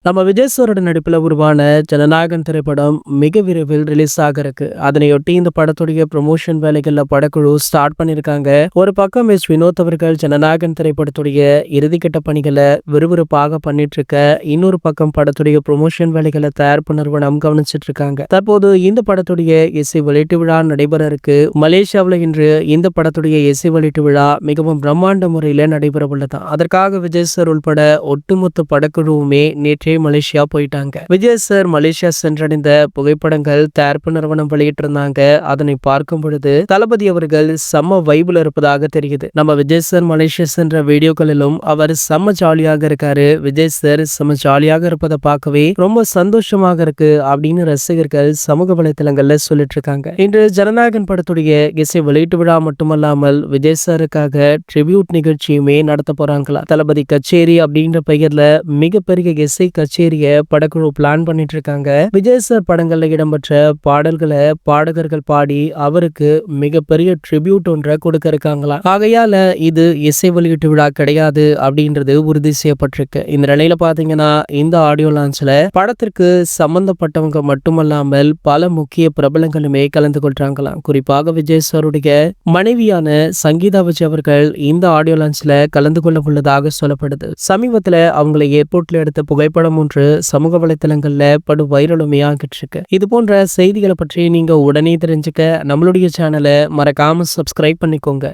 நம்ம விஜய் சாரோட நடிப்புல உருவான ஜனநாயகன் திரைப்படம் மிக விரைவில் ரிலீஸ் ஆக இருக்கு. அதனையொட்டி இந்த படத்துடைய ப்ரொமோஷன் வேலைகள்ல படக்குழு ஸ்டார்ட் பண்ணிருக்காங்க. ஒரு பக்கம் வினோத் அவர்கள் ஜனநாயகன் திரைப்படத்துடைய இறுதிக்கட்ட பணிகளை விறுவிறுப்பாக பண்ணிட்டு இருக்க, இன்னொரு பக்கம் படத்துடைய ப்ரொமோஷன் வேலைகளை தயாரிப்பு நிறுவனம் கவனிச்சிட்டு இருக்காங்க. தற்போது இந்த படத்துடைய இசை வெளியீட்டு விழா நடைபெற இருக்கு. மலேசியாவில் இன்று இந்த படத்துடைய இசை வெளியீட்டு விழா மிகவும் பிரம்மாண்ட முறையில நடைபெற உள்ளதா. அதற்காக விஜய் சார் உள்பட ஒட்டுமொத்த படக்குழுவுமே நேற்று மலேசியா போயிட்டாங்க. விஜய் சார் மலேசியா சென்றடைந்த புகைப்படங்கள் தயாரிப்பு நிறுவனம் வெளியிட்டிருந்தாங்க. அதனை பார்க்கும் பொழுது தளபதி அவர்கள் செம்ம வைபுல இருப்பதாக தெரியுது. நம்ம விஜய் சார் மலேசியா சென்ற வீடியோக்களிலும் அவர் செம்ம ஜாலியாக இருக்காரு. விஜய் சார் செம்ம ஜாலியாக இருப்பதை பார்க்கவே ரொம்ப சந்தோஷமாக இருக்கு அப்படின்னு ரசிகர்கள் சமூக வலைதளங்கள்ல சொல்லிட்டு இருக்காங்க. இன்று ஜனநாயகன் படத்துடைய இசை வெளியீட்டு விழா மட்டுமல்லாமல் விஜய் சாருக்காக ட்ரிபியூட் நிகழ்ச்சியுமே நடத்த போறாங்களா. தளபதி கச்சேரி அப்படின்ற பெயர்ல மிகப்பெரிய இசை கச்சேரிய படக்குழு பிளான் பண்ணிட்டு இருக்காங்க. விஜய் சார் படங்கள்ல இடம்பெற்ற பாடல்களை பாடகர்கள் பாடி அவருக்கு மிகப்பெரிய ட்ரிபியூட் ஒன்றை கொடுக்க இருக்காங்களா. ஆகையால இது இசை வெளியீட்டு விழா கிடையாது அப்படின்றது உறுதி செய்யப்பட்டிருக்கு. இந்த நிலையில பாத்தீங்கன்னா இந்த ஆடியோ லான்ச்ல படத்திற்கு சம்பந்தப்பட்டவங்க மட்டுமல்லாமல் பல முக்கிய பிரபலங்களுமே கலந்து கொள்றாங்களாம். குறிப்பாக விஜய் சாருடைய மனைவியான சங்கீதா விஜய் அவர்கள் இந்த ஆடியோ லான்ச்ல கலந்து கொள்ள உள்ளதாக சொல்லப்படுது. சமீபத்துல அவங்களை ஏர்போர்ட்ல எடுத்த புகைப்படம் ஒன்று சமூக வலைத்தளங்கள்ல படு வைரலுமே ஆகிட்டு இருக்கு. இது போன்ற செய்திகளை பற்றி நீங்க உடனே தெரிஞ்சுக்க நம்மளுடைய சேனலை மறக்காம சப்ஸ்கிரைப் பண்ணிக்கோங்க.